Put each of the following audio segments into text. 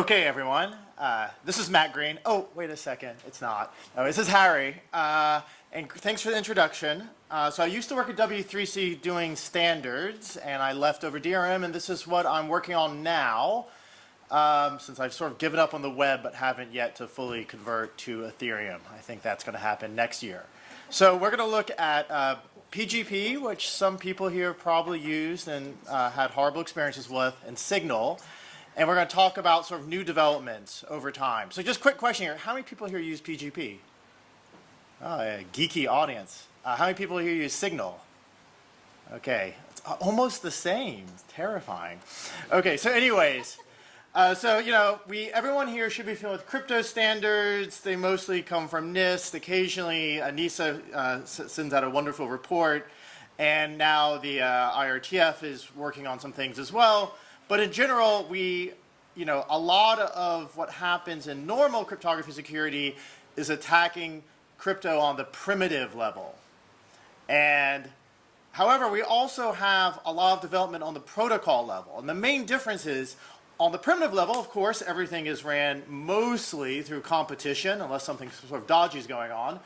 Okay, everyone. This is Matt Green. Oh, wait a second. It's not. Oh, this is Harry. And thanks for the introduction. So I used to work at W3C doing standards, and I left over DRM, and this is what I'm working on now, since I've sort of given up on the web but haven't yet to fully convert to Ethereum. I think that's going to happen next year. So we're going to look at PGP, which some people here have probably used and had horrible experiences with, and Signal. And we're going to talk about sort of new developments over time. So just quick question here. How many people here use PGP? Oh, a geeky audience. How many people here use Signal? Okay, it's almost the same. It's terrifying. Okay, so anyways, everyone here should be familiar with crypto standards. They mostly come from NIST. Occasionally, NISA sends out a wonderful report. And now the IRTF is working on some things as well. But in general, a lot of what happens in normal cryptography security is attacking crypto on the primitive level. And however, we also have a lot of development on the protocol level. And the main difference is on the primitive level, of course, everything is ran mostly through competition, unless something sort of dodgy is going on.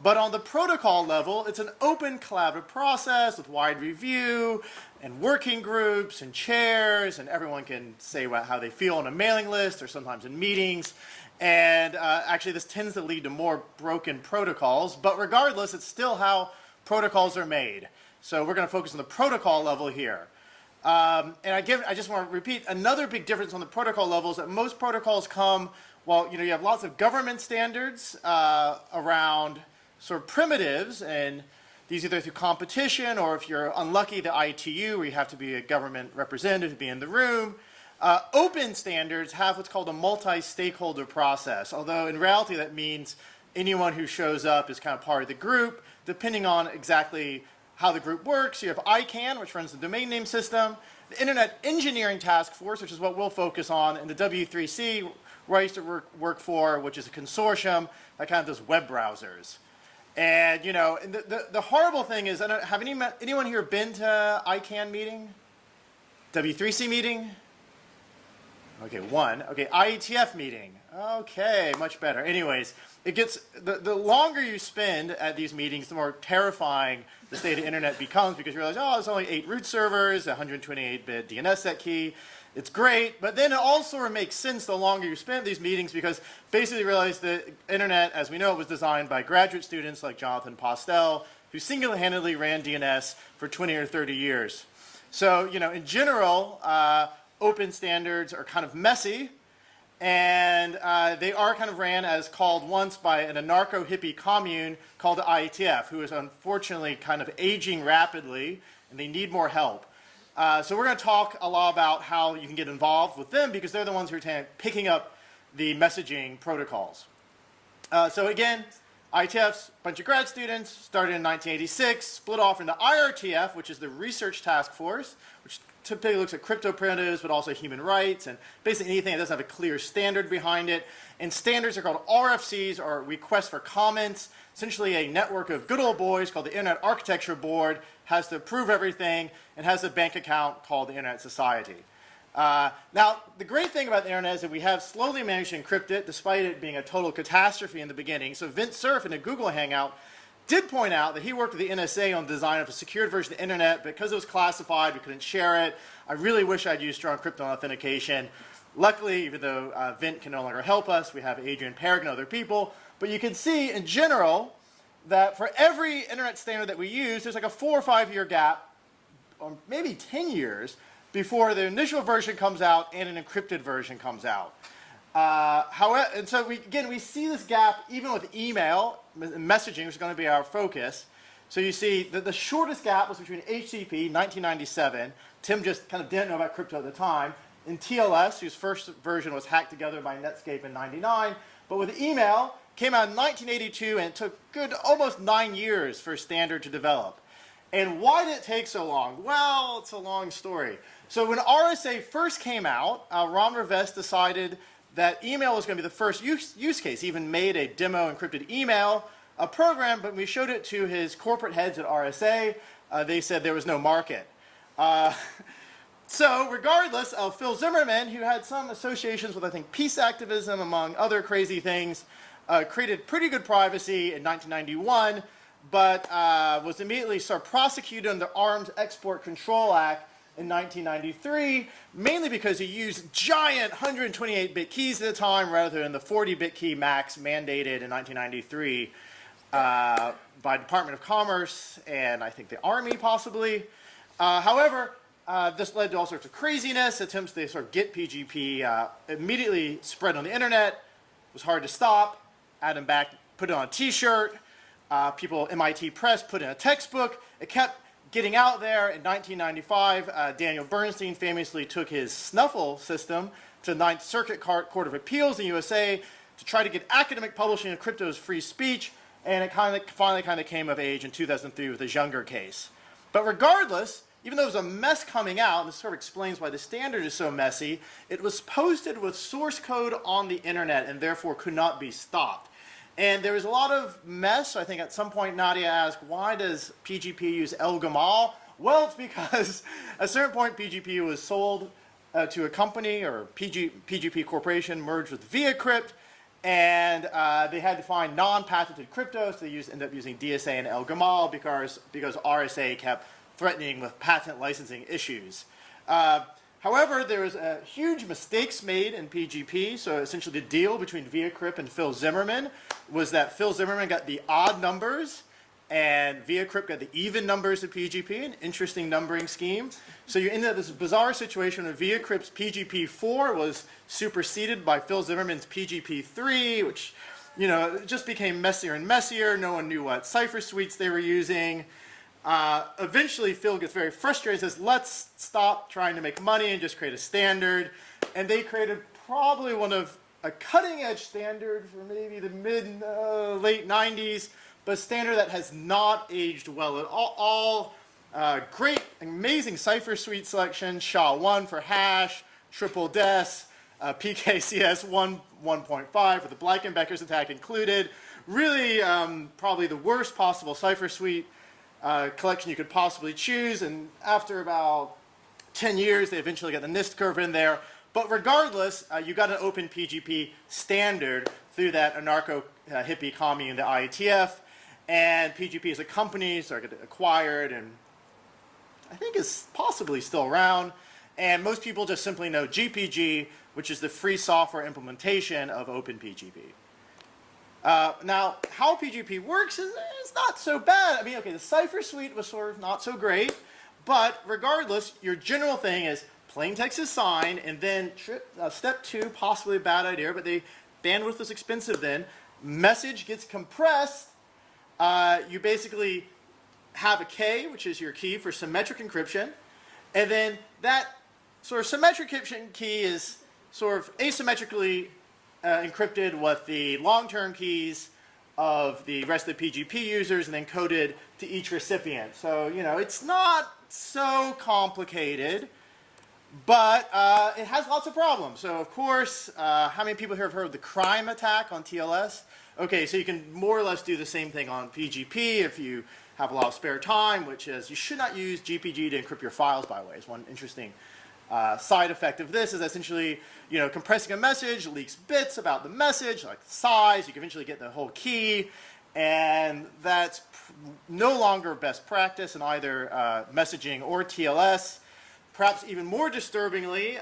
But on the protocol level, it's an open collaborative process with wide review and working groups and chairs, and everyone can say how they feel on a mailing list or sometimes in meetings. And actually, this tends to lead to more broken protocols. But regardless, it's still how protocols are made. So we're going to focus on the protocol level here. And I just want to repeat, another big difference on the protocol level is that most protocols come, you have lots of government standards around sort of primitives, and these either through competition or if you're unlucky, the ITU, where you have to be a government representative to be in the room. Open standards have what's called a multi-stakeholder process, although in reality that means anyone who shows up is kind of part of the group, depending on exactly how the group works. You have ICANN, which runs the domain name system, the Internet Engineering Task Force, which is what we'll focus on, and the W3C, where I used to work for, which is a consortium that kind of does web browsers. And, and the horrible thing is, have anyone here been to ICANN meeting? W3C meeting? Okay, one. Okay, IETF meeting. Okay, much better. Anyways, it gets, the longer you spend at these meetings, the more terrifying the state of the internet becomes, because you realize, there's only 8 root servers, a 128-bit DNS set key. It's great, but then it also makes sense the longer you spend at these meetings, because basically you realize the internet, as we know, it was designed by graduate students like Jonathan Postel, who single-handedly ran DNS for 20 or 30 years. So, in general, open standards are kind of messy, and they are kind of ran as called once by an anarcho-hippie commune called the IETF, who is unfortunately kind of aging rapidly, and they need more help. So we're going to talk a lot about how you can get involved with them, because they're the ones who are picking up the messaging protocols. So again, IETF's a bunch of grad students, started in 1986, split off into IRTF, which is the Research Task Force, which typically looks at crypto primitives, but also human rights, and basically anything that doesn't have a clear standard behind it. And standards are called RFCs, or requests for comments. Essentially a network of good old boys called the Internet Architecture Board has to approve everything and has a bank account called the Internet Society. Now, the great thing about the Internet is that we have slowly managed to encrypt it, despite it being a total catastrophe in the beginning. So Vint Cerf in a Google Hangout did point out that he worked with the NSA on the design of a secured version of the Internet. Because it was classified, we couldn't share it. I really wish I'd used strong crypto authentication. Luckily, even though Vint can no longer help us, we have Adrian Perrig and other people. But you can see, in general, that for every Internet standard that we use, there's like a 4 or 5 year gap, or maybe 10 years, before the initial version comes out and an encrypted version comes out. However, and so we see this gap even with email messaging, which is going to be our focus. So you see that the shortest gap was between HTTP, 1997. Tim just kind of didn't know about crypto at the time. And TLS, whose first version was hacked together by Netscape in 99. But with email, came out in 1982, and it took almost 9 years for a standard to develop. And why did it take so long? Well, it's a long story. So when RSA first came out, Ron Rivest decided that email was going to be the first use case. He even made a demo encrypted email program, but when we showed it to his corporate heads at RSA, they said there was no market. So regardless of Phil Zimmermann, who had some associations with, I think, peace activism, among other crazy things, created pretty good privacy in 1991, but was immediately prosecuted under the Arms Export Control Act in 1993, mainly because he used giant 128-bit keys at the time rather than the 40-bit key max mandated in 1993 by Department of Commerce and I think the Army possibly. However, this led to all sorts of craziness. Attempts to sort of get PGP immediately spread on the internet. It was hard to stop. Adam Back put it on a t-shirt. People, MIT Press put in a textbook. It kept getting out there. In 1995, Daniel Bernstein famously took his Snuffle system to the Ninth Circuit Court of Appeals in the USA to try to get academic publishing of crypto as free speech, and it finally came of age in 2003 with the Younger case. But regardless, even though it was a mess coming out, and this sort of explains why the standard is so messy, it was posted with source code on the internet and therefore could not be stopped. And there was a lot of mess. I think at some point Nadia asked, why does PGP use El Gamal? Well, it's because at a certain point PGP was sold to a company, or PGP Corporation merged with ViaCrypt, and they had to find non-patented crypto, so they ended up using DSA and El Gamal because RSA kept threatening with patent licensing issues. However, there was huge mistakes made in PGP. So essentially the deal between ViaCrypt and Phil Zimmermann was that Phil Zimmermann got the odd numbers and ViaCrypt got the even numbers of PGP, an interesting numbering scheme. So you ended up with this bizarre situation where ViaCrypt's PGP4 was superseded by Phil Zimmermann's PGP3, which, you know, it just became messier and messier. No one knew what cipher suites they were using. Eventually, Phil gets very frustrated and says, let's stop trying to make money and just create a standard. And they created probably one of a cutting-edge standard for maybe the late 90s, but a standard that has not aged well at all. Great, amazing cipher suite selection, SHA-1 for hash, triple des, PKCS 1.5 for the Blankenbecker's attack included. Really, probably the worst possible cipher suite collection you could possibly choose, and after about 10 years they eventually got the NIST curve in there. But regardless, you got an OpenPGP standard through that anarcho-hippie commune, the IETF, and PGP as a company started to get acquired and I think is possibly still around, and most people just simply know GPG, which is the free software implementation of OpenPGP. Now, how PGP works is not so bad. I mean, okay, the cipher suite was sort of not so great, but regardless, your general thing is plain text is signed, and then step 2, possibly a bad idea, but bandwidth is expensive then, message gets compressed. You basically have a K, which is your key for symmetric encryption, and then that sort of symmetric encryption key is sort of asymmetrically encrypted with the long-term keys of the rest of the PGP users and then coded to each recipient. So, you know, it's not so complicated, but it has lots of problems. So, of course, how many people here have heard of the crime attack on TLS? Okay, so you can more or less do the same thing on PGP if you have a lot of spare time, which is you should not use GPG to encrypt your files, by the way. It's one interesting side effect of this is essentially, you know, compressing a message leaks bits about the message, like the size. You can eventually get the whole key, and that's no longer best practice in either messaging or TLS. Perhaps even more disturbingly,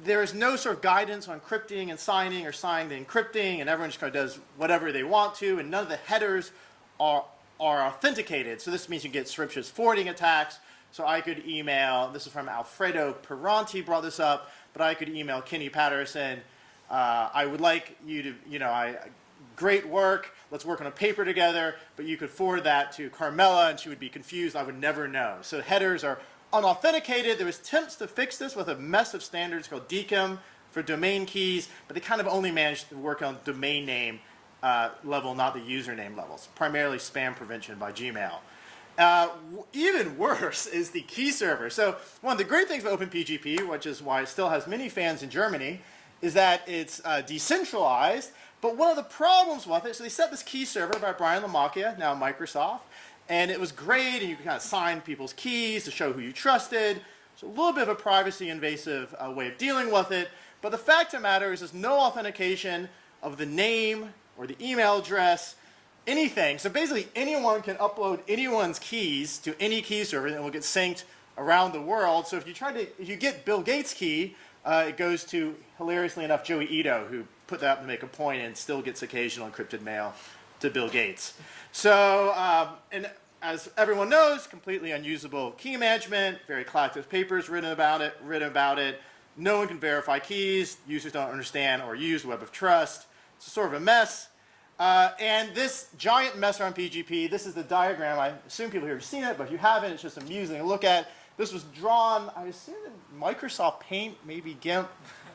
there is no sort of guidance on encrypting and signing or signing and encrypting, and everyone just kind of does whatever they want to, and none of the headers are authenticated. So this means you get surreptitious forwarding attacks. So I could email, this is from Alfredo Peranti brought this up, but I could email Kenny Patterson, I would like you to, you know, great work, let's work on a paper together, but you could forward that to Carmela and she would be confused, I would never know. So headers are unauthenticated. There was attempts to fix this with a mess of standards called DKIM for domain keys, but they kind of only managed to work on domain name level, not the username levels, primarily spam prevention by Gmail. Even worse is the key server. So one of the great things about OpenPGP, which is why it still has many fans in Germany, is that it's decentralized. But one of the problems with it, so they set this key server by Brian Lamacchia, now Microsoft, and it was great, and you could kind of sign people's keys to show who you trusted. So a little bit of a privacy invasive way of dealing with it. But the fact of the matter is there's no authentication of the name or the email address, anything. So basically anyone can upload anyone's keys to any key server and it will get synced around the world. So if you get Bill Gates' key, it goes to, hilariously enough, Joey Ito, who put that up to make a point and still gets occasional encrypted mail to Bill Gates. So, and as everyone knows, completely unusable key management, very collective papers written about it. No one can verify keys. Users don't understand or use Web of Trust. It's sort of a mess. And this giant mess around PGP, this is the diagram. I assume people here have seen it, but if you haven't, it's just amusing to look at. This was drawn, I assume, in Microsoft Paint, maybe GIMP,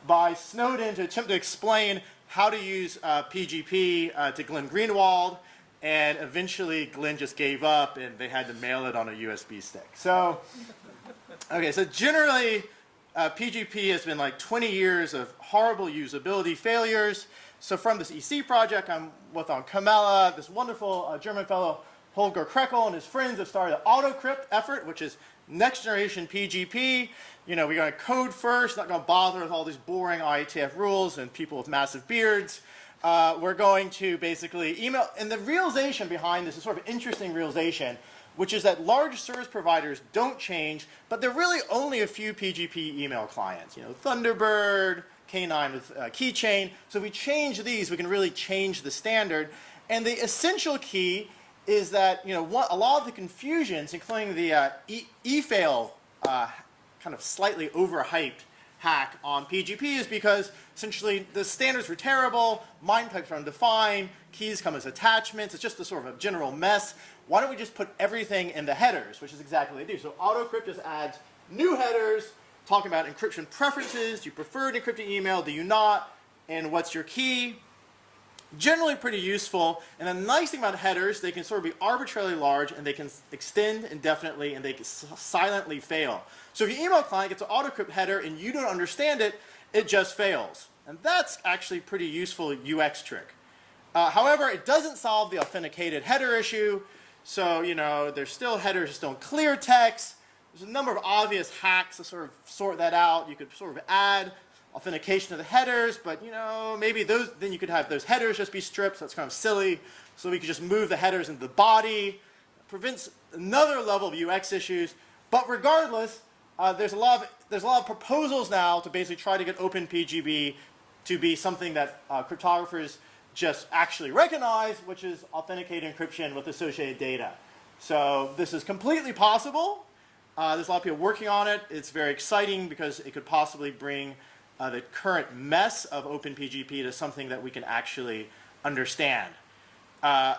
by Snowden to attempt to explain how to use PGP to Glenn Greenwald. And eventually, Glenn just gave up, and they had to mail it on a USB stick. So, okay, so generally, PGP has been like 20 years of horrible usability failures. So from this EC project I'm with on Camella, this wonderful German fellow, Holger Kreckel, and his friends have started the AutoCrypt effort, which is next generation PGP. You know, we're going to code first, not going to bother with all these boring IETF rules and people with massive beards. We're going to basically email, and the realization behind this is sort of an interesting realization, which is that large service providers don't change, but there are really only a few PGP email clients. You know, Thunderbird, K9 with Keychain. So if we change these, we can really change the standard. And the essential key is that, you know, a lot of the confusions, including the EPFL kind of slightly overhyped hack on PGP, is because essentially the standards were terrible, MIME types are undefined, keys come as attachments, it's just a sort of a general mess. Why don't we just put everything in the headers, which is exactly what they do. So AutoCrypt just adds new headers, talking about encryption preferences. Do you prefer an encrypted email? Do you not? And what's your key? Generally pretty useful. And the nice thing about headers, they can sort of be arbitrarily large and they can extend indefinitely and they can silently fail. So if your email client gets an AutoCrypt header and you don't understand it, it just fails. And that's actually a pretty useful UX trick. However, it doesn't solve the authenticated header issue. So, you know, there's still headers that don't clear text. There's a number of obvious hacks to sort of sort that out. You could sort of add authentication to the headers, but you know, maybe those, then you could have those headers just be stripped, so that's kind of silly. So we could just move the headers into the body. It prevents another level of UX issues. But regardless, there's a lot of proposals now to basically try to get OpenPGP to be something that cryptographers just actually recognize, which is authenticated encryption with associated data. So this is completely possible. There's a lot of people working on it. It's very exciting because it could possibly bring the current mess of OpenPGP to something that we can actually understand. And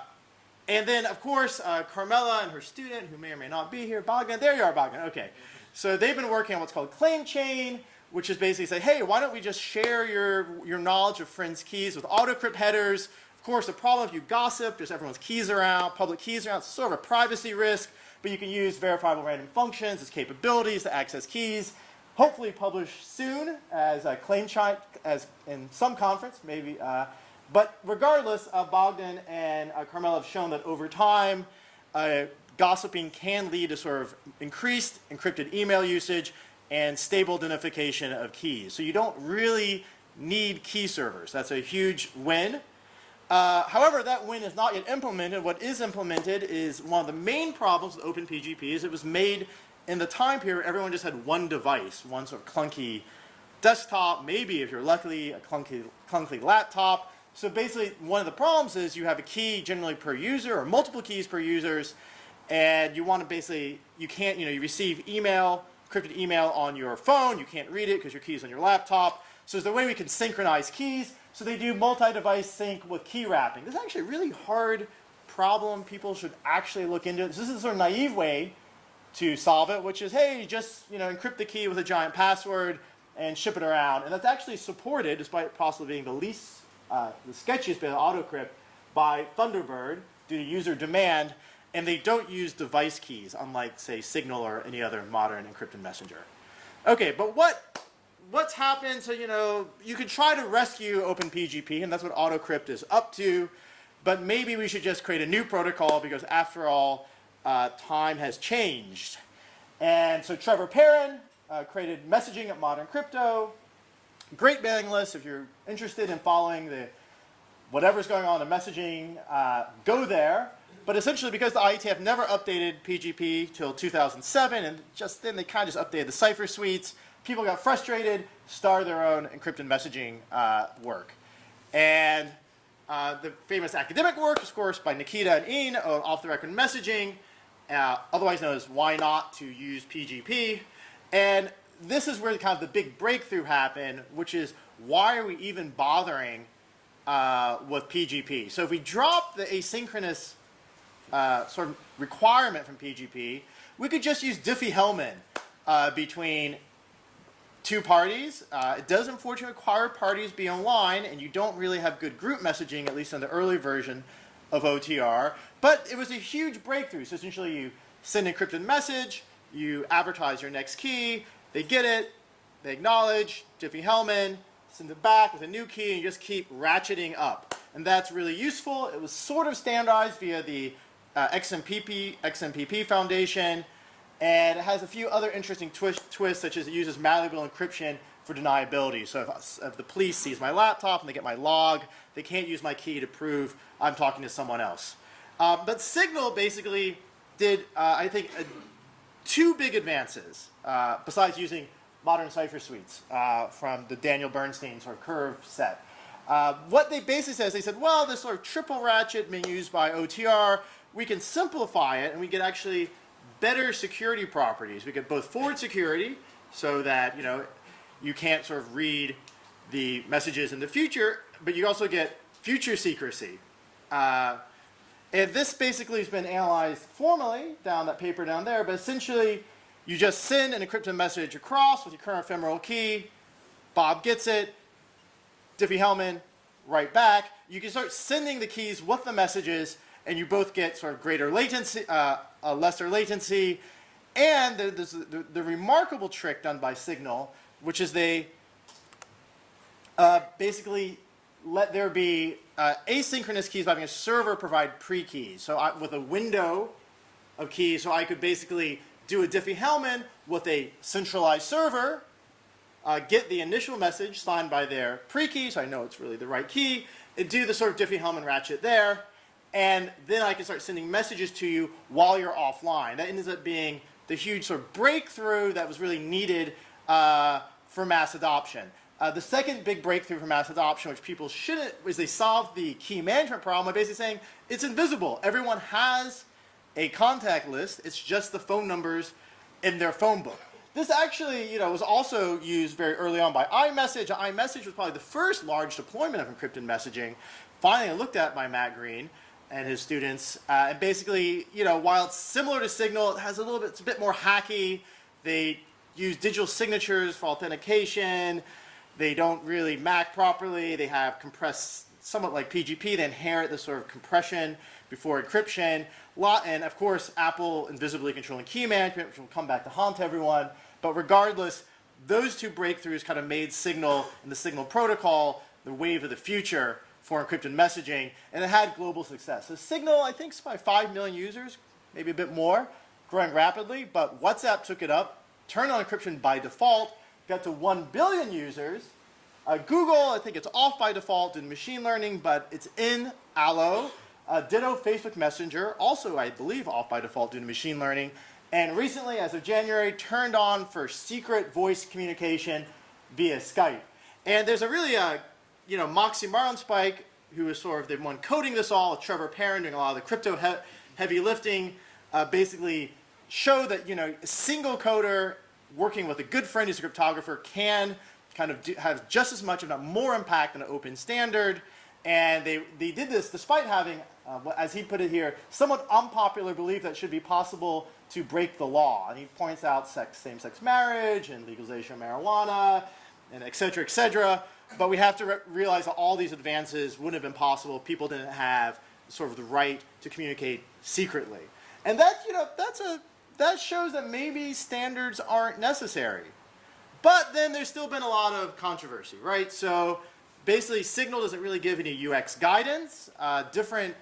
then, of course, Carmela and her student, who may or may not be here, Bogdan, there you are, Bogdan, okay. So they've been working on what's called claim chain, which is basically say, hey, why don't we just share your knowledge of friends' keys with AutoCrypt headers. Of course, the problem if you gossip, just everyone's keys around, public keys around, it's sort of a privacy risk, but you can use verifiable random functions as capabilities to access keys. Hopefully published soon as a claim chain, as in some conference, maybe. But regardless, Bogdan and Carmela have shown that over time, gossiping can lead to sort of increased encrypted email usage and stable identification of keys. So you don't really need key servers. That's a huge win. However, that win is not yet implemented. What is implemented is one of the main problems with OpenPGP is it was made in the time period everyone just had one device, one sort of clunky desktop, maybe if you're lucky, a clunky laptop. So basically one of the problems is you have a key generally per user or multiple keys per users, and you want to basically, you can't, you receive email, encrypted email on your phone, you can't read it because your key's on your laptop. So there's a way we can synchronize keys. So they do multi-device sync with key wrapping. This is actually a really hard problem. People should actually look into it. This is a sort of naive way to solve it, which is, hey, just encrypt the key with a giant password and ship it around. And that's actually supported, despite possibly being the least, the sketchiest bit of AutoCrypt, by Thunderbird due to user demand. And they don't use device keys, unlike, say, Signal or any other modern encrypted messenger. Okay, but what's happened? So, you could try to rescue OpenPGP, and that's what AutoCrypt is up to. But maybe we should just create a new protocol because, after all, time has changed. And so Trevor Perrin created Messaging at Modern Crypto. Great mailing list. If you're interested in following whatever's going on in messaging, go there. But essentially, because the IETF never updated PGP till 2007, and just then they kind of just updated the cipher suites, people got frustrated, started their own encrypted messaging work. And the famous academic work, of course, by Nikita and Ian on off-the-record messaging, otherwise known as Why Not to Use PGP. And this is where kind of the big breakthrough happened, which is why are we even bothering with PGP? So if we drop the asynchronous sort of requirement from PGP, we could just use Diffie-Hellman between two parties. It does unfortunately require parties be online, and you don't really have good group messaging, at least in the early version of OTR. But it was a huge breakthrough. So essentially you send an encrypted message, you advertise your next key, they get it, they acknowledge, Diffie-Hellman, send it back with a new key, and you just keep ratcheting up. And that's really useful. It was sort of standardized via the XMPP Foundation, and it has a few other interesting twists, such as it uses malleable encryption for deniability. So if the police sees my laptop and they get my log, they can't use my key to prove I'm talking to someone else. But Signal basically did, I think, two big advances, besides using modern cipher suites from the Daniel Bernstein sort of curve set. What they basically said is they said, well, this sort of triple ratchet being used by OTR, we can simplify it and we get actually better security properties. We get both forward security, so that you can't sort of read the messages in the future, but you also get future secrecy. And this basically has been analyzed formally down that paper down there, but essentially you just send an encrypted message across with your current ephemeral key, Bob gets it, Diffie-Hellman, right back. You can start sending the keys with the messages, and you both get sort of greater latency, lesser latency, and there's the remarkable trick done by Signal, which is they basically let there be asynchronous keys by having a server provide pre-keys. So with a window of keys, so I could basically do a Diffie-Hellman with a centralized server, get the initial message signed by their pre-key, so I know it's really the right key, and do the sort of Diffie-Hellman ratchet there, and then I can start sending messages to you while you're offline. That ends up being the huge sort of breakthrough that was really needed for mass adoption. The second big breakthrough for mass adoption, which people shouldn't, is they solved the key management problem by basically saying it's invisible. Everyone has a contact list. It's just the phone numbers in their phone book. This actually, was also used very early on by iMessage. iMessage was probably the first large deployment of encrypted messaging, finally looked at by Matt Green and his students. And basically, while it's similar to Signal, it has it's a bit more hacky. They use digital signatures for authentication. They don't really MAC properly. They have compressed, somewhat like PGP. They inherit this sort of compression before encryption. And of course, Apple invisibly controlling key management, which will come back to haunt everyone. But regardless, those two breakthroughs kind of made Signal and the Signal protocol the wave of the future for encrypted messaging, and it had global success. So Signal, I think, is by 5 million users, maybe a bit more, growing rapidly, but WhatsApp took it up, turned on encryption by default, got to 1 billion users. Google, I think it's off by default in machine learning, but it's in Allo. Ditto Facebook Messenger, also I believe off by default due to machine learning. And recently, as of January, turned on for secret voice communication via Skype. And there's a really, Moxie Marlinspike, who is sort of the one coding this all, Trevor Perrin doing a lot of the crypto heavy lifting, basically show that, a single coder working with a good friend who's a cryptographer can kind of have just as much, if not more impact than an open standard. And they did this despite having, as he put it here, somewhat unpopular belief that it should be possible to break the law. And he points out same-sex marriage and legalization of marijuana, and et cetera, but we have to realize that all these advances wouldn't have been possible if people didn't have sort of the right to communicate secretly. And that, that shows that maybe standards aren't necessary. But then there's still been a lot of controversy, right? So basically, Signal doesn't really give any UX guidance. Different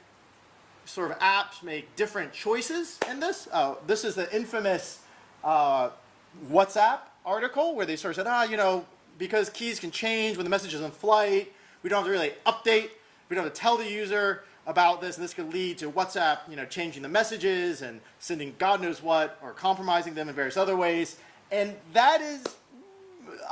sort of apps make different choices in this. This is the infamous WhatsApp article where they sort of said, because keys can change when the message is in flight, we don't have to really update. We don't have to tell the user about this, and this could lead to WhatsApp, changing the messages and sending God knows what, or compromising them in various other ways. And that is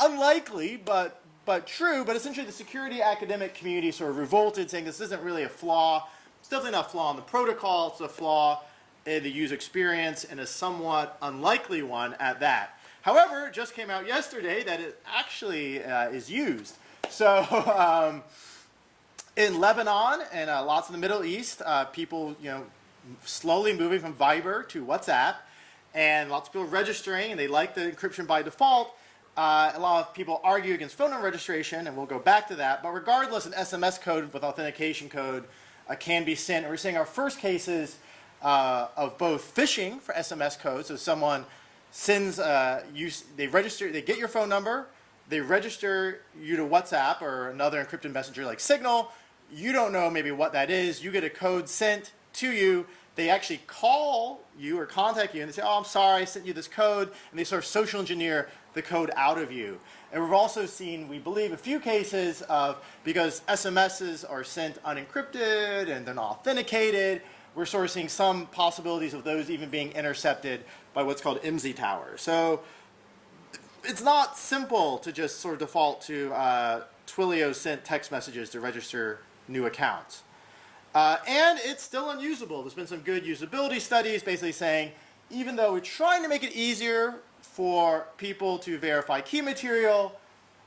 unlikely, but true. But essentially, the security academic community sort of revolted, saying this isn't really a flaw. It's definitely not a flaw in the protocol. It's a flaw in the user experience, and a somewhat unlikely one at that. However, it just came out yesterday that it actually is used. So in Lebanon and lots in the Middle East, people, slowly moving from Viber to WhatsApp, and lots of people registering, and they like the encryption by default. A lot of people argue against phone number registration, and we'll go back to that. But regardless, an SMS code with authentication code can be sent. And we're seeing our first cases of both phishing for SMS codes. So someone sends, they get your phone number, they register you to WhatsApp or another encrypted messenger like Signal. You don't know maybe what that is. You get a code sent to you. They actually call you or contact you and they say, oh, I'm sorry, I sent you this code. And they sort of social engineer the code out of you. And we've also seen, we believe, a few cases of, because SMSs are sent unencrypted and they're not authenticated, we're sort of seeing some possibilities of those even being intercepted by what's called IMSI towers. So it's not simple to just sort of default to Twilio sent text messages to register new accounts. And it's still unusable. There's been some good usability studies basically saying, even though we're trying to make it easier for people to verify key material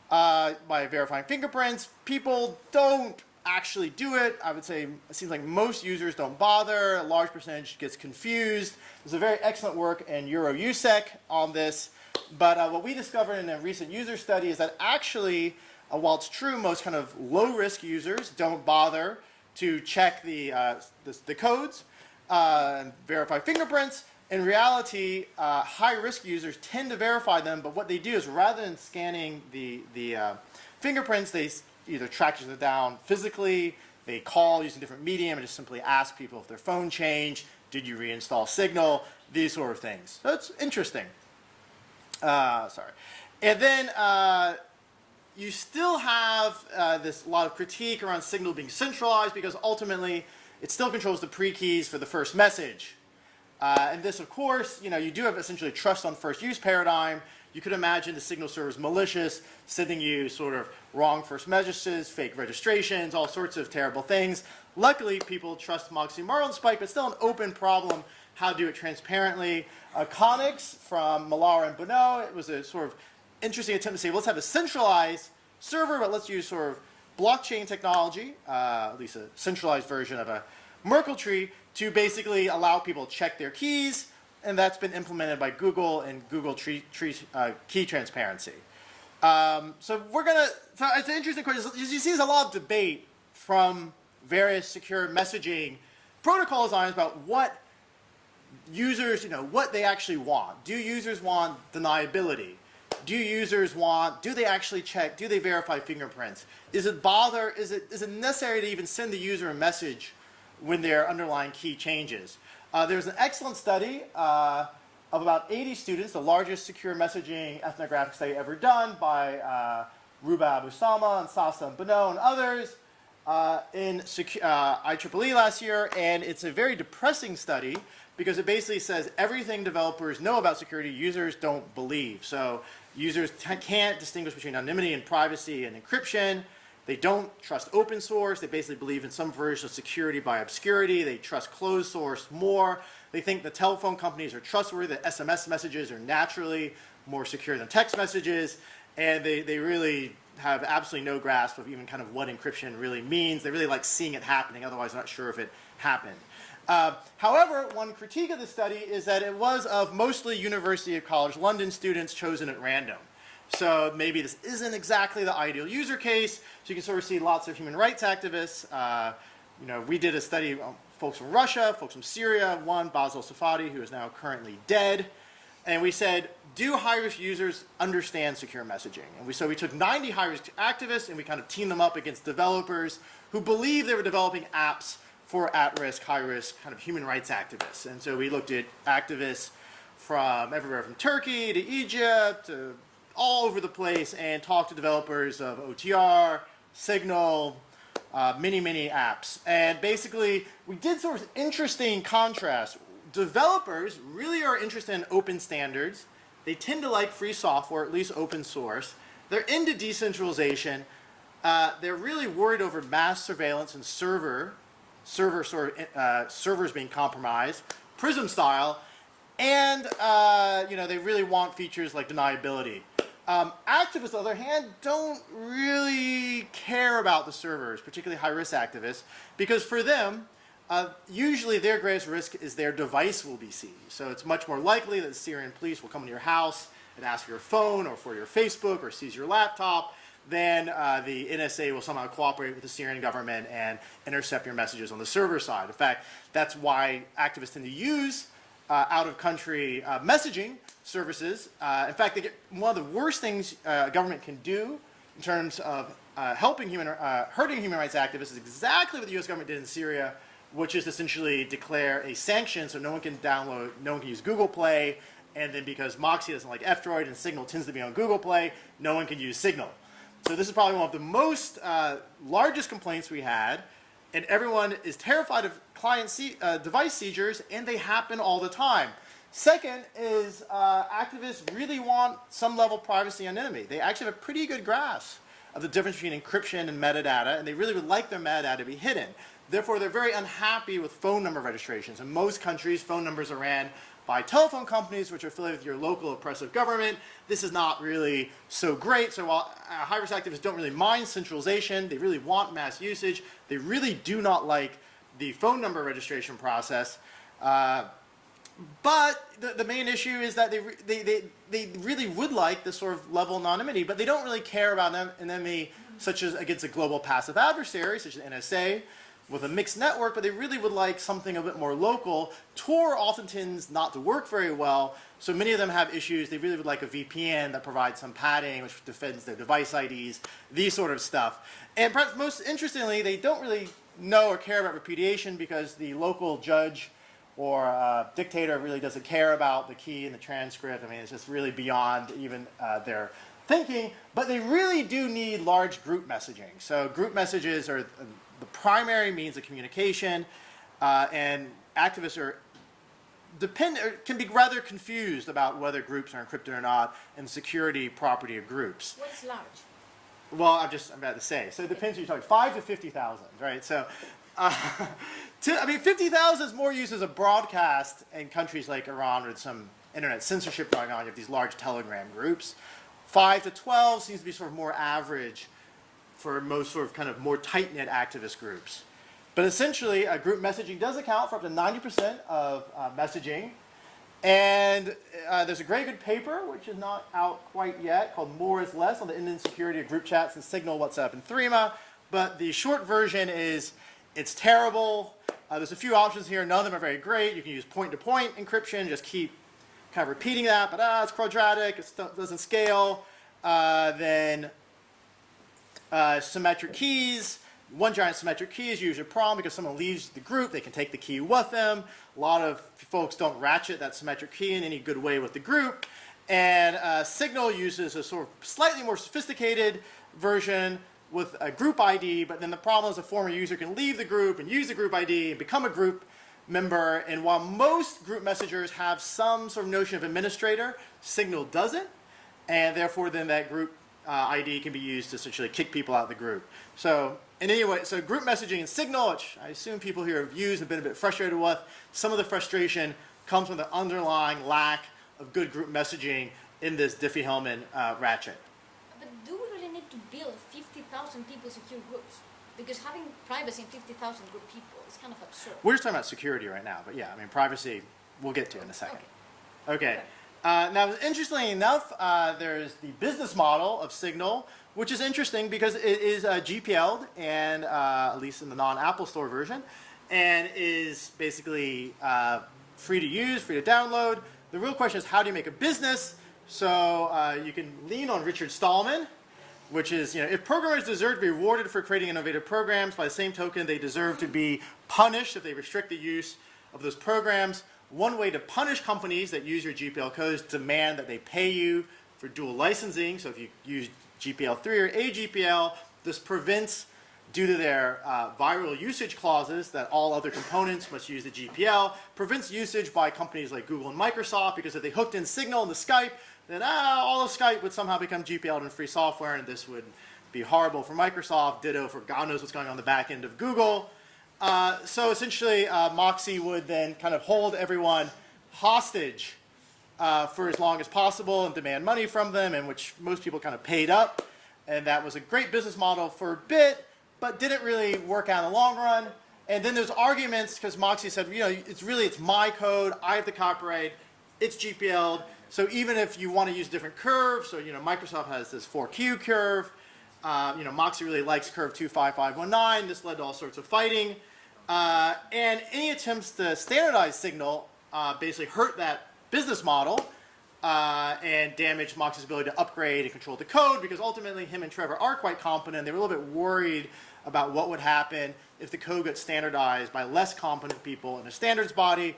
by verifying fingerprints, people don't actually do it. I would say it seems like most users don't bother. A large percentage gets confused. There's a very excellent work in EuroUSEC on this. But what we discovered in a recent user study is that actually, while it's true, most kind of low-risk users don't bother to check the codes and verify fingerprints. In reality, high-risk users tend to verify them, but what they do is rather than scanning the fingerprints, they either track them down physically, they call using different medium, and just simply ask people if their phone changed, did you reinstall Signal, these sort of things. So it's interesting. Sorry. And then you still have this lot of critique around Signal being centralized because ultimately it still controls the pre-keys for the first message. And this, of course, you do have essentially trust on first use paradigm. You could imagine the Signal server is malicious, sending you sort of wrong first messages, fake registrations, all sorts of terrible things. Luckily, people trust Moxie, Marlinspike, but still an open problem how to do it transparently. Connix from Millar and Bonneau, it was a sort of interesting attempt to say, well, let's have a centralized server, but let's use sort of blockchain technology, at least a centralized version of a Merkle tree, to basically allow people to check their keys, and that's been implemented by Google and Google Key Transparency. So it's an interesting question. You see there's a lot of debate from various secure messaging protocol designers about what users, what they actually want. Do users want deniability? Do they actually check, do they verify fingerprints? Is it necessary to even send the user a message when their underlying key changes? There's an excellent study of about 80 students, the largest secure messaging ethnographic study ever done by Ruba Abusama and Sasa and Bonneau and others in IEEE last year, and it's a very depressing study because it basically says everything developers know about security, users don't believe. So users can't distinguish between anonymity and privacy and encryption. They don't trust open source. They basically believe in some version of security by obscurity. They trust closed source more. They think the telephone companies are trustworthy, that SMS messages are naturally more secure than text messages, and they really have absolutely no grasp of even kind of what encryption really means. They really like seeing it happening, otherwise not sure if it happened. However, one critique of the study is that it was of mostly University of College London students chosen at random. So maybe this isn't exactly the ideal user case. So you can sort of see lots of human rights activists. We did a study on folks from Russia, folks from Syria, one, Basil Safadi, who is now currently dead. And we said, do high-risk users understand secure messaging? And so we took 90 high-risk activists and we kind of teamed them up against developers who believed they were developing apps for at-risk, high-risk kind of human rights activists. And so we looked at activists from everywhere from Turkey to Egypt to all over the place and talk to developers of OTR, Signal, many apps. And basically, we did sort of interesting contrast. Developers really are interested in open standards. They tend to like free software, at least open source. They're into decentralization. They're really worried over mass surveillance and servers being compromised, Prism style, and they really want features like deniability. Activists, on the other hand, don't really care about the servers, particularly high-risk activists, because for them, usually their greatest risk is their device will be seized. So it's much more likely that the Syrian police will come into your house and ask for your phone or for your Facebook or seize your laptop than the NSA will somehow cooperate with the Syrian government and intercept your messages on the server side. In fact, that's why activists tend to use out-of-country messaging services. In fact, they get one of the worst things a government can do in terms of hurting human rights activists is exactly what the U.S. government did in Syria, which is essentially declare a sanction so no one can download, no one can use Google Play, and then because Moxie doesn't like F-Droid and Signal tends to be on Google Play, no one can use Signal. So this is probably one of the most largest complaints we had, and everyone is terrified of device seizures, and they happen all the time. Second is activists really want some level of privacy anonymity. They actually have a pretty good grasp of the difference between encryption and metadata, and they really would like their metadata to be hidden. Therefore, they're very unhappy with phone number registrations. In most countries, phone numbers are ran by telephone companies which are affiliated with your local oppressive government. This is not really so great. So while high-risk activists don't really mind centralization, they really want mass usage, they really do not like the phone number registration process. But the main issue is that they really would like this sort of level of anonymity, but they don't really care about an enemy such as against a global passive adversary, such as NSA, with a mixed network, but they really would like something a bit more local. Tor often tends not to work very well, so many of them have issues. They really would like a VPN that provides some padding, which defends their device IDs, these sort of stuff. And perhaps most interestingly, they don't really know or care about repudiation because the local judge or dictator really doesn't care about the key in the transcript. I mean, it's just really beyond even their thinking, but they really do need large group messaging. So group messages are the primary means of communication, and activists can be rather confused about whether groups are encrypted or not and security property of groups. What's large? Well, I'm about to say. So it depends who you're talking. 5 to 50,000, right? So, 50,000 is more used as a broadcast in countries like Iran with some internet censorship going on. You have these large Telegram groups. 5 to 12 seems to be sort of more average for most sort of kind of more tight-knit activist groups. But essentially, group messaging does account for up to 90% of messaging. And there's a very good paper, which is not out quite yet, called More is Less on the End-to-End Security of Group Chats and Signal, WhatsApp, and Threema. But the short version is it's terrible. There's a few options here. None of them are very great. You can use point-to-point encryption, just keep kind of repeating that, but it's quadratic, it doesn't scale. Then symmetric keys. One giant symmetric key is usually a problem because someone leaves the group, they can take the key with them. A lot of folks don't ratchet that symmetric key in any good way with the group. And Signal uses a sort of slightly more sophisticated version with a group ID, but then the problem is a former user can leave the group and use the group ID and become a group member. And while most group messengers have some sort of notion of administrator, Signal doesn't. And therefore, then that group ID can be used to essentially kick people out of the group. So anyway, so group messaging and Signal, which I assume people here have used and been a bit frustrated with, some of the frustration comes from the underlying lack of good group messaging in this Diffie-Hellman ratchet. But do we really need to build 50,000 people secure groups? Because having privacy in 50,000 group people is kind of absurd. We're just talking about security right now, but yeah, I mean, privacy we'll get to in a second. Okay. Now, interestingly enough, there's the business model of Signal, which is interesting because it is GPL'd, and at least in the non-Apple Store version, and is basically free to use, free to download. The real question is, how do you make a business? So you can lean on Richard Stallman, which is, if programmers deserve to be rewarded for creating innovative programs, by the same token, they deserve to be punished if they restrict the use of those programs. One way to punish companies that use your GPL code is demand that they pay you for dual licensing. So if you use GPL3 or AGPL, this prevents, due to their viral usage clauses that all other components must use the GPL, prevents usage by companies like Google and Microsoft, because if they hooked in Signal into Skype, then all of Skype would somehow become GPL'd and free software, and this would be horrible for Microsoft, ditto for God knows what's going on in the back end of Google. So essentially, Moxie would then kind of hold everyone hostage for as long as possible and demand money from them, in which most people kind of paid up. And that was a great business model for a bit, but didn't really work out in the long run. And then there's arguments, because Moxie said, you know, it's my code, I have the copyright, it's GPL'd. So even if you want to use different curves, so, you know, Microsoft has this 4Q curve, you know, Moxie really likes curve 25519. This led to all sorts of fighting. And any attempts to standardize Signal basically hurt that business model and damage Moxie's ability to upgrade and control the code, because ultimately him and Trevor are quite competent. They were a little bit worried about what would happen if the code got standardized by less competent people in a standards body,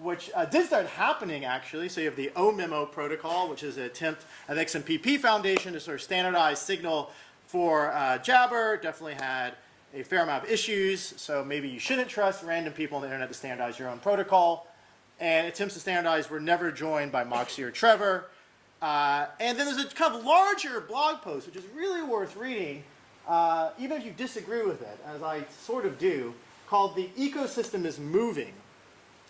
which did start happening, actually. So you have the OMemo protocol, which is an attempt at the XMPP Foundation to sort of standardize Signal for Jabber. Definitely had a fair amount of issues, so maybe you shouldn't trust random people on the internet to standardize your own protocol. And attempts to standardize were never joined by Moxie or Trevor. And then there's a kind of larger blog post, which is really worth reading, even if you disagree with it, as I sort of do, called "The Ecosystem is Moving."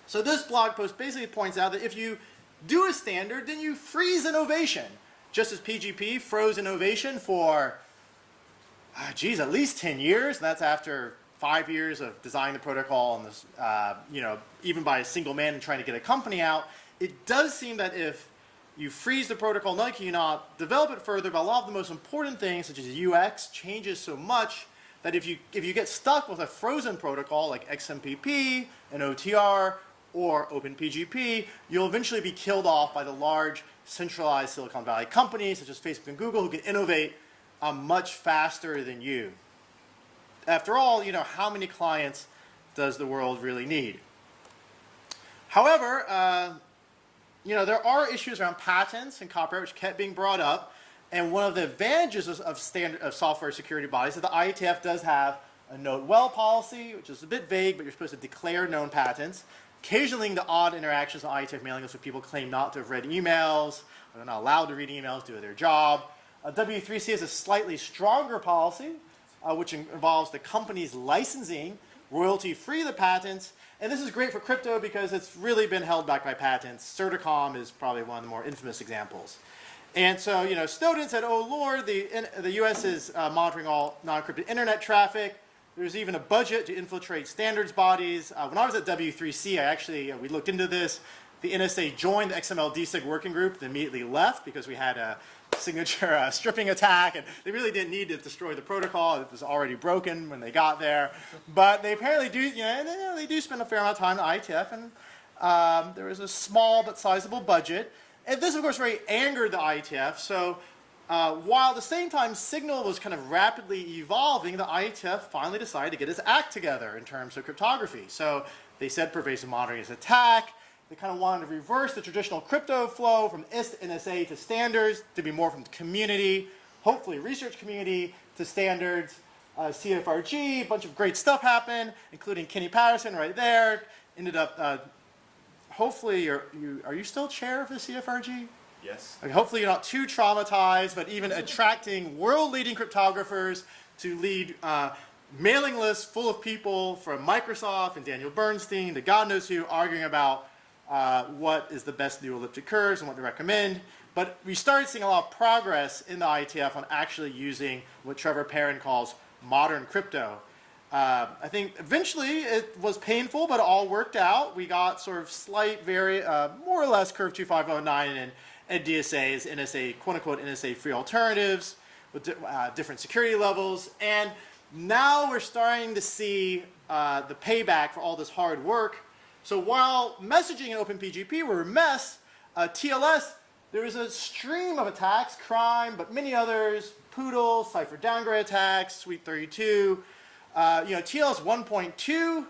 So this blog post basically points out that if you do a standard, then you freeze innovation, just as PGP froze innovation for, at least 10 years. And that's after 5 years of designing the protocol and this, you know, even by a single man and trying to get a company out. It does seem that if you freeze the protocol, not only can you not develop it further, but a lot of the most important things, such as UX, changes so much that if you get stuck with a frozen protocol like XMPP, an OTR, or OpenPGP, you'll eventually be killed off by the large centralized Silicon Valley companies such as Facebook and Google, who can innovate much faster than you. After all, you know, how many clients does the world really need? However, you know, there are issues around patents and copyright which kept being brought up, and one of the advantages of software security bodies is that the IETF does have a note well policy, which is a bit vague, but you're supposed to declare known patents. Occasionally, the odd interactions on IETF mailing lists where people claim not to have read emails, or they're not allowed to read emails due to their job. W3C has a slightly stronger policy, which involves the company's licensing royalty-free the patents. And this is great for crypto because it's really been held back by patents. Certicom is probably one of the more infamous examples. And so, you know, Snowden said, oh, Lord, the U.S. is monitoring all non-encrypted internet traffic. There's even a budget to infiltrate standards bodies. When I was at W3C, we looked into this. The NSA joined the XML DSIG working group and immediately left because we had a signature stripping attack, and they really didn't need to destroy the protocol. It was already broken when they got there. But they apparently do, you know, they do spend a fair amount of time in IETF, and there was a small but sizable budget. And this, of course, very angered the IETF. So while at the same time Signal was kind of rapidly evolving, the IETF finally decided to get its act together in terms of cryptography. So they said pervasive monitoring is attack. They kind of wanted to reverse the traditional crypto flow from IST to NSA to standards to be more from the community, hopefully research community, to standards. CFRG, a bunch of great stuff happened, including Kenny Patterson right there. Ended up, hopefully, are you still chair of the CFRG? Yes. Okay, hopefully you're not too traumatized, but even attracting world-leading cryptographers to lead mailing lists full of people from Microsoft and Daniel Bernstein to God knows who arguing about what is the best new elliptic curves and what to recommend. But we started seeing a lot of progress in the IETF on actually using what Trevor Perrin calls modern crypto. I think eventually it was painful, but it all worked out. We got sort of slight, more or less curve 2509 and DSAs, NSA, quote-unquote NSA-free alternatives with different security levels. And now we're starting to see the payback for all this hard work. So while messaging in OpenPGP were a mess, TLS, there was a stream of attacks, crime, but many others, Poodle, cipher downgrade attacks, Sweep 32. You know, TLS 1.2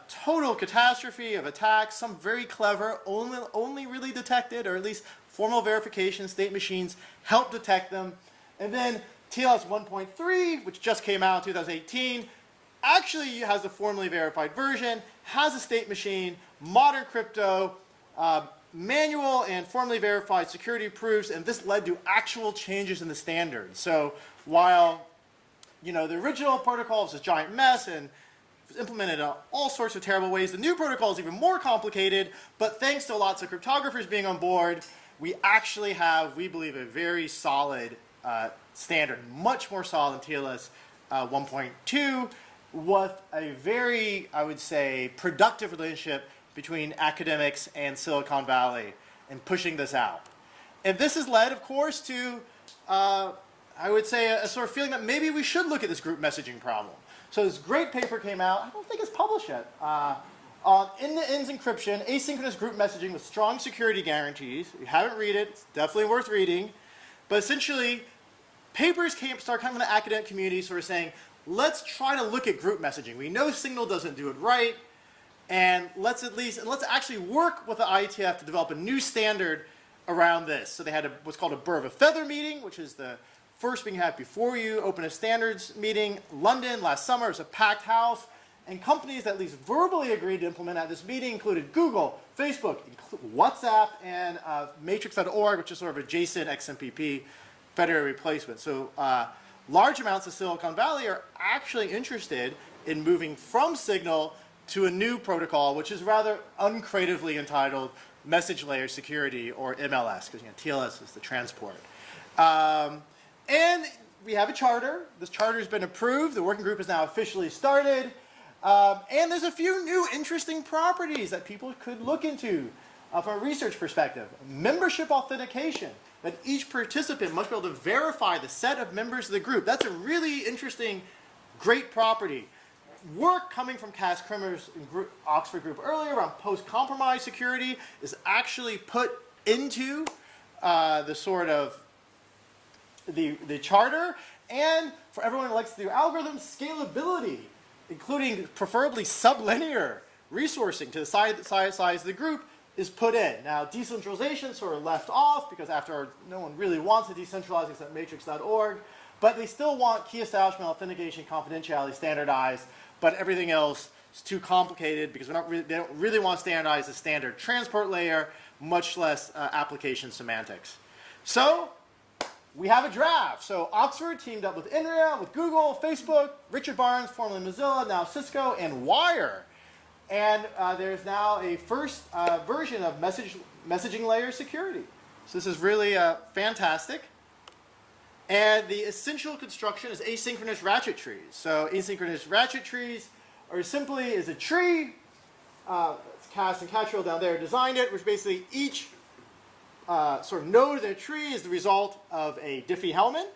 total catastrophe of attacks, some very clever, only really detected, or at least formal verification, state machines help detect them. And then TLS 1.3, which just came out in 2018, actually has the formally verified version, has a state machine, modern crypto, manual and formally verified security proofs, and this led to actual changes in the standard. So while the original protocol was a giant mess and was implemented in all sorts of terrible ways, the new protocol is even more complicated, but thanks to lots of cryptographers being on board, we actually have, we believe, a very solid standard, much more solid than TLS 1.2, with a very, I would say, productive relationship between academics and Silicon Valley in pushing this out. And this has led, of course, to, I would say, a sort of feeling that maybe we should look at this group messaging problem. So this great paper came out, I don't think it's published yet, on end-to-end encryption, asynchronous group messaging with strong security guarantees. If you haven't read it, it's definitely worth reading. But essentially, papers start coming from the academic community sort of saying, let's try to look at group messaging. We know Signal doesn't do it right. And let's actually work with the IETF to develop a new standard around this. So they had what's called a Bird of a Feather meeting, which is the first meeting you have before you open a standards meeting. London last summer, it was a packed house. And companies that at least verbally agreed to implement at this meeting included Google, Facebook, WhatsApp, and Matrix.org, which is sort of adjacent XMPP federated replacement. So large amounts of Silicon Valley are actually interested in moving from Signal to a new protocol, which is rather uncreatively entitled Message Layer Security, or MLS, because TLS is the transport. And we have a charter. This charter has been approved. The working group is now officially started. And there's a few new interesting properties that people could look into from a research perspective. Membership authentication, that each participant must be able to verify the set of members of the group. That's a really interesting, great property. Work coming from Cass Krimmer's Oxford group earlier around post-compromise security is actually put into the sort of the charter. And for everyone who likes to do algorithms, scalability, including preferably sublinear resourcing to the size of the group, is put in. Now, decentralization sort of left off because no one really wants to decentralize except matrix.org, but they still want key establishment, authentication, confidentiality, standardized, but everything else is too complicated because they don't really want to standardize the standard transport layer, much less application semantics. So we have a draft. So Oxford teamed up with INRIA, with Google, Facebook, Richard Barnes, formerly Mozilla, now Cisco, and Wire. And there's now a first version of messaging layer security. So this is really fantastic. And the essential construction is asynchronous ratchet trees. So asynchronous ratchet trees are simply a tree. Cass and Cattrall down there designed it, which basically each sort of node of the tree is the result of a Diffie-Hellman. And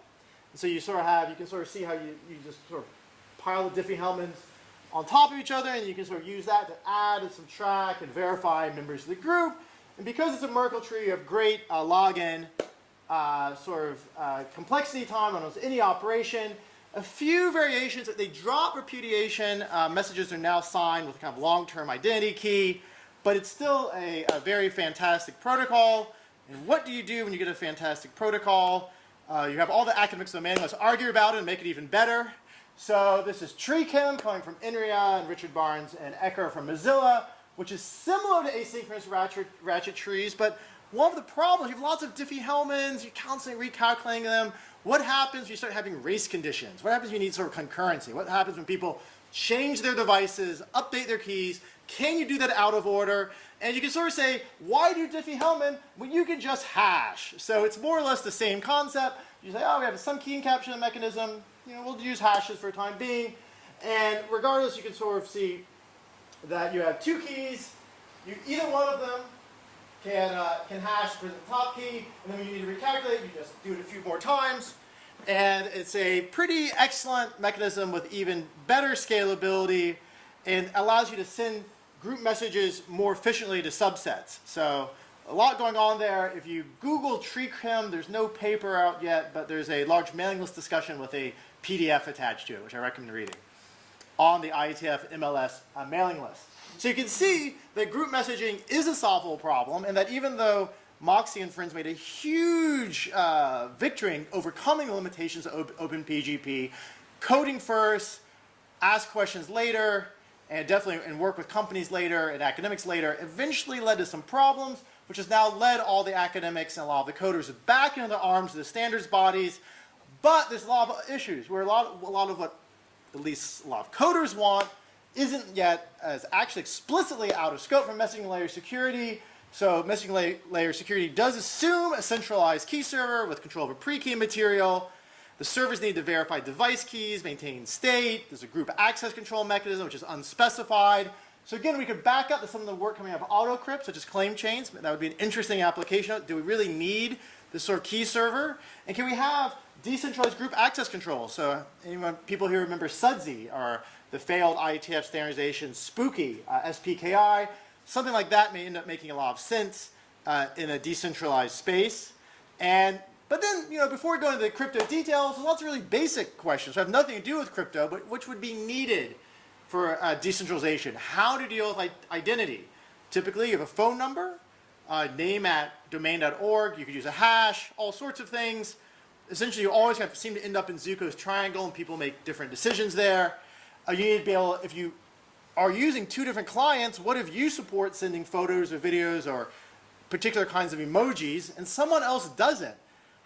so you can sort of see how you just sort of pile the Diffie-Hellmans on top of each other, and you can sort of use that to add and subtract and verify members of the group. And because it's a Merkle tree, you have great login complexity time on almost any operation. A few variations that they drop repudiation. Messages are now signed with a kind of long-term identity key, but it's still a very fantastic protocol. And what do you do when you get a fantastic protocol? You have all the academics of the manual to argue about it and make it even better. So this is TreeChem coming from INRIA and Richard Barnes and Ecker from Mozilla, which is similar to asynchronous ratchet trees, but one of the problems, you have lots of Diffie-Hellmans, you're constantly recalculating them. What happens when you start having race conditions? What happens when you need sort of concurrency? What happens when people change their devices, update their keys? Can you do that out of order? And you can sort of say, why do Diffie-Hellman when you can just hash? So it's more or less the same concept. You say, oh, we have some key encapsulation mechanism. We'll use hashes for the time being. And regardless, you can sort of see that you have two keys. Either one of them can hash for the top key, and then when you need to recalculate, you just do it a few more times. And it's a pretty excellent mechanism with even better scalability and allows you to send group messages more efficiently to subsets. So a lot going on there. If you Google TreeChem, there's no paper out yet, but there's a large mailing list discussion with a PDF attached to it, which I recommend reading. on the IETF MLS mailing list. So you can see that group messaging is a solvable problem, and that even though Moxie and friends made a huge victory in overcoming the limitations of OpenPGP, coding first, ask questions later, and work with companies later and academics later, eventually led to some problems, which has now led all the academics and a lot of the coders back into the arms of the standards bodies. But there's a lot of issues where a lot of what at least a lot of coders want isn't yet as actually explicitly out of scope for messaging layer security. So messaging layer security does assume a centralized key server with control over pre-key material. The servers need to verify device keys, maintain state. There's a group access control mechanism, which is unspecified. So again, we could back up to some of the work coming out of AutoCrypt, such as claim chains. That would be an interesting application. Do we really need this sort of key server? And can we have decentralized group access control? So people here remember SUDSI, or the failed IETF standardization Spooky, SPKI. Something like that may end up making a lot of sense in a decentralized space. But then, before we go into the crypto details, there's lots of really basic questions that have nothing to do with crypto, but which would be needed for decentralization. How to deal with identity. Typically, you have a phone number, name at domain.org. You could use a hash, all sorts of things. Essentially, you always have to seem to end up in Zuko's triangle, and people make different decisions there. You need to be able, if you are using two different clients, what if you support sending photos or videos or particular kinds of emojis, and someone else doesn't?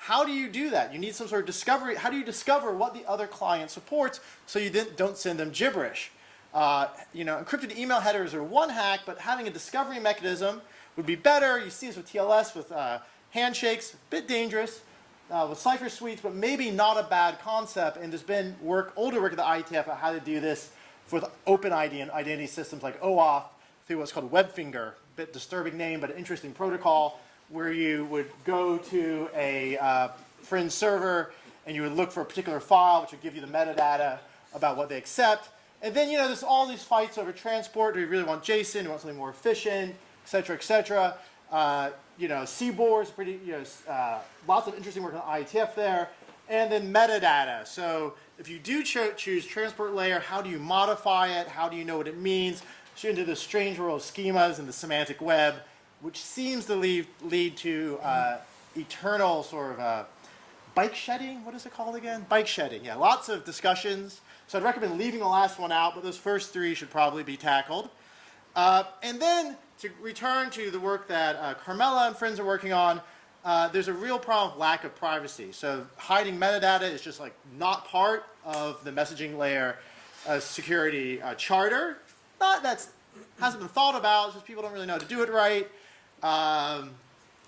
How do you do that? You need some sort of discovery. How do you discover what the other client supports so you don't send them gibberish? Encrypted email headers are one hack, but having a discovery mechanism would be better. You see this with TLS, with handshakes, a bit dangerous. With cipher suites, but maybe not a bad concept. And there's been older work at the IETF on how to do this with OpenID and identity systems like OAuth through what's called WebFinger. A bit disturbing name, but an interesting protocol where you would go to a friend's server and you would look for a particular file, which would give you the metadata about what they accept. And then, there's all these fights over transport. Do we really want JSON? Do we want something more efficient, et cetera, et cetera? CBOR is pretty, lots of interesting work on IETF there. And then metadata. So if you do choose transport layer, how do you modify it? How do you know what it means? So into the strange world of schemas and the semantic web, which seems to lead to eternal sort of bike shedding. What is it called again? Bike shedding. Yeah, lots of discussions. So I'd recommend leaving the last one out, but those first three should probably be tackled. And then to return to the work that Carmela and friends are working on, there's a real problem with lack of privacy. So hiding metadata is just not part of the messaging layer security charter. Hasn't been thought about. It's just people don't really know how to do it right.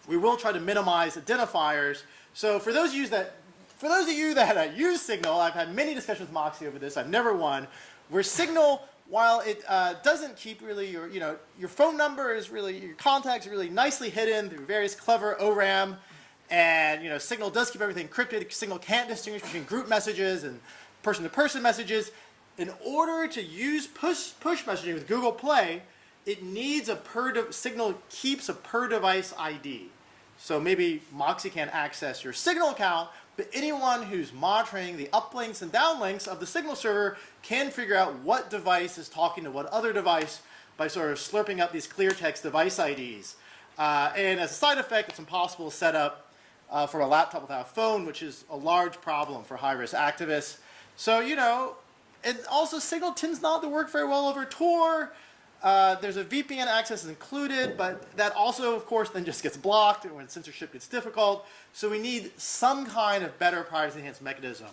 We will try to minimize identifiers. So for those of you that use Signal, I've had many discussions with Moxie over this. I've never won. Where Signal, while it doesn't keep really your phone number is really, your contacts are really nicely hidden through various clever ORAM, and Signal does keep everything encrypted. Signal can't distinguish between group messages and person-to-person messages. In order to use push messaging with Google Play, it needs Signal keeps a per-device ID. So maybe Moxie can't access your Signal account, but anyone who's monitoring the uplinks and downlinks of the Signal server can figure out what device is talking to what other device by sort of slurping up these clear text device IDs. And as a side effect, it's impossible to set up for a laptop without a phone, which is a large problem for high-risk activists. So, and also Signal tends not to work very well over Tor. There's a VPN access included, but that also, of course, then just gets blocked when censorship gets difficult. So we need some kind of better privacy-enhanced mechanism.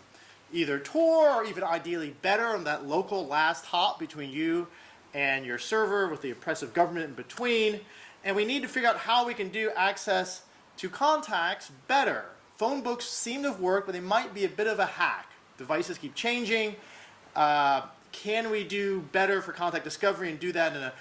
Either Tor, or even ideally better on that local last hop between you and your server with the oppressive government in between. And we need to figure out how we can do access to contacts better. Phone books seem to have worked, but they might be a bit of a hack. Devices keep changing. Can we do better for contact discovery and do that in a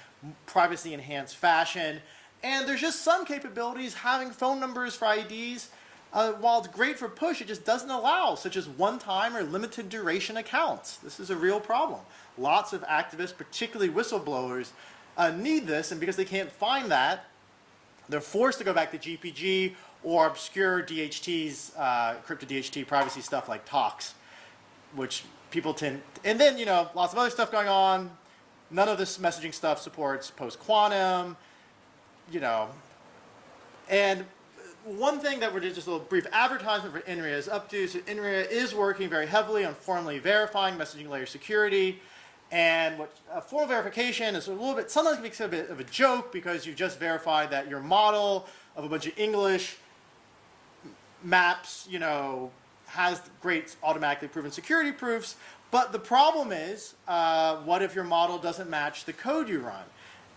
privacy-enhanced fashion? And there's just some capabilities having phone numbers for IDs. While it's great for push, it just doesn't allow, such as one-time or limited duration accounts. This is a real problem. Lots of activists, particularly whistleblowers, need this, and because they can't find that, they're forced to go back to GPG or obscure DHTs, crypto DHT privacy stuff like TOX, which people tend, and then, lots of other stuff going on. None of this messaging stuff supports post-quantum, and one thing that we're just a little brief advertisement for INRIA is up to. So INRIA is working very heavily on formally verifying messaging layer security. And what formal verification is a little bit, sometimes makes it a bit of a joke because you've just verified that your model of a bunch of English maps, has great automatically proven security proofs. But the problem is, what if your model doesn't match the code you run?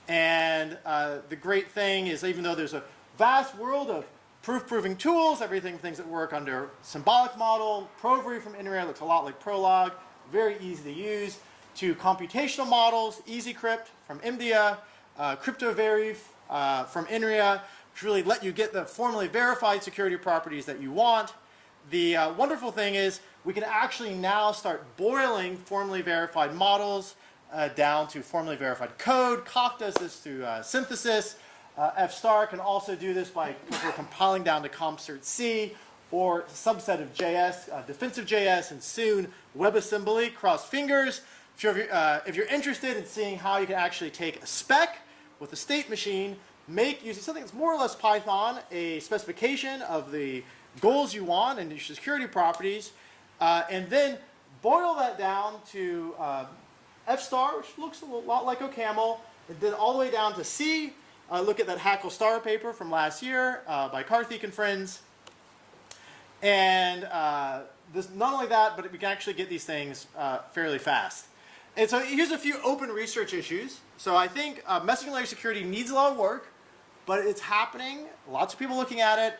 And the great thing is, even though there's a vast world of proof-proving tools, things that work under symbolic model, Provery from INRIA looks a lot like Prolog, very easy to use, to computational models, EasyCrypt from India, CryptoVerif from INRIA, which really let you get the formally verified security properties that you want. The wonderful thing is we can actually now start boiling formally verified models down to formally verified code. Coq does this through synthesis. F-star can also do this by compiling down to CompCert-C or subset of JS, defensive JS, and soon WebAssembly. Cross fingers. If you're interested in seeing how you can actually take a spec with a state machine, using something that's more or less Python, a specification of the goals you want and your security properties, and then boil that down to F-star, which looks a lot like OCaml, and then all the way down to C. Look at that Hackle Star paper from last year by Karthik and friends. And not only that, but we can actually get these things fairly fast. And so here's a few open research issues. So I think messaging layer security needs a lot of work, but it's happening. Lots of people looking at it.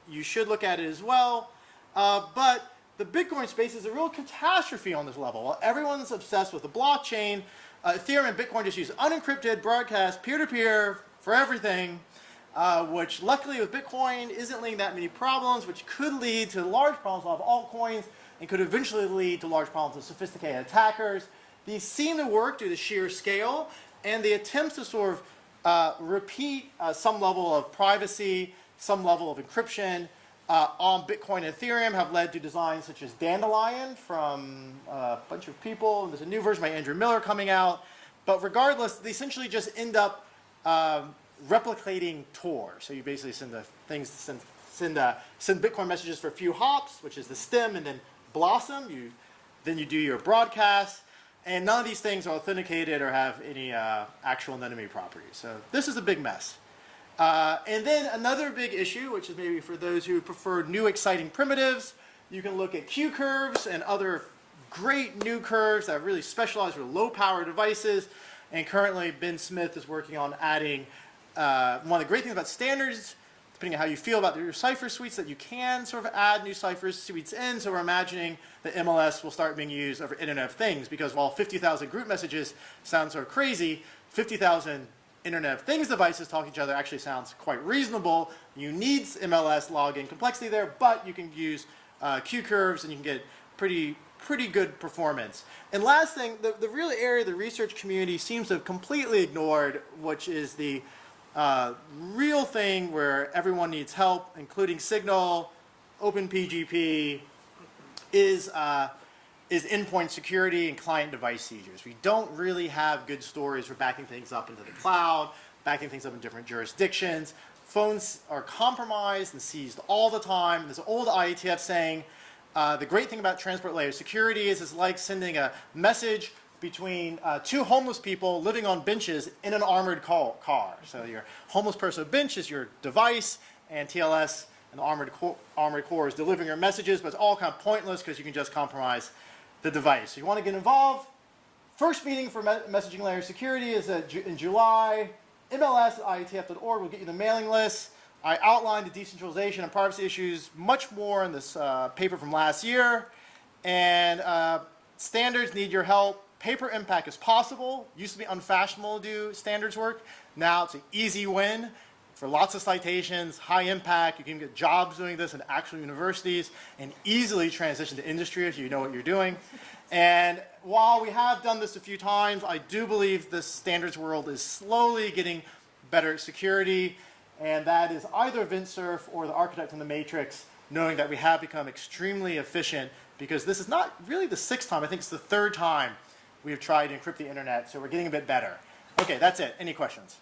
You should look at it as well. But the Bitcoin space is a real catastrophe on this level. While everyone's obsessed with the blockchain, Ethereum and Bitcoin just use unencrypted broadcast, peer-to-peer, for everything, which luckily with Bitcoin isn't leading that many problems, which could lead to large problems of altcoins and could eventually lead to large problems of sophisticated attackers. These seem to work due to sheer scale, and the attempts to sort of repeat some level of privacy, some level of encryption on Bitcoin and Ethereum have led to designs such as Dandelion from a bunch of people. There's a new version by Andrew Miller coming out. But regardless, they essentially just end up replicating Tor. So you basically send Bitcoin messages for a few hops, which is the stem, and then Blossom. Then you do your broadcast. And none of these things are authenticated or have any actual anonymity properties. So this is a big mess. And then another big issue, which is maybe for those who prefer new exciting primitives, you can look at Q-curves and other great new curves that really specialize for low-power devices. And currently, Ben Smith is working on adding one of the great things about standards, depending on how you feel about your cipher suites, that you can sort of add new cipher suites in. So we're imagining that MLS will start being used over Internet of Things, because while 50,000 group messages sounds sort of crazy, 50,000 Internet of Things devices talking to each other actually sounds quite reasonable. You need MLS login complexity there, but you can use Q-curves and you can get pretty good performance. And last thing, the real area the research community seems to have completely ignored, which is the real thing where everyone needs help, including Signal, OpenPGP, is endpoint security and client device seizures. We don't really have good stories for backing things up into the cloud, backing things up in different jurisdictions. Phones are compromised and seized all the time. There's an old IETF saying, the great thing about transport layer security is it's like sending a message between two homeless people living on benches in an armored car. So your homeless person bench is your device, and TLS and the armored core is delivering your messages, but it's all kind of pointless because you can just compromise the device. So you want to get involved. First meeting for messaging layer security is in July. MLS@ietf.org will get you the mailing list. I outlined the decentralization and privacy issues much more in this paper from last year. And standards need your help. Paper impact is possible. Used to be unfashionable to do standards work. Now it's an easy win for lots of citations, high impact. You can get jobs doing this in actual universities and easily transition to industry if you know what you're doing. And while we have done this a few times, I do believe this standards world is slowly getting better at security. And that is either VinSurf or the architect in the Matrix knowing that we have become extremely efficient, because this is not really the 6th time, I think it's the 3rd time we have tried to encrypt the internet, so we're getting a bit better. Okay, that's it. Any questions?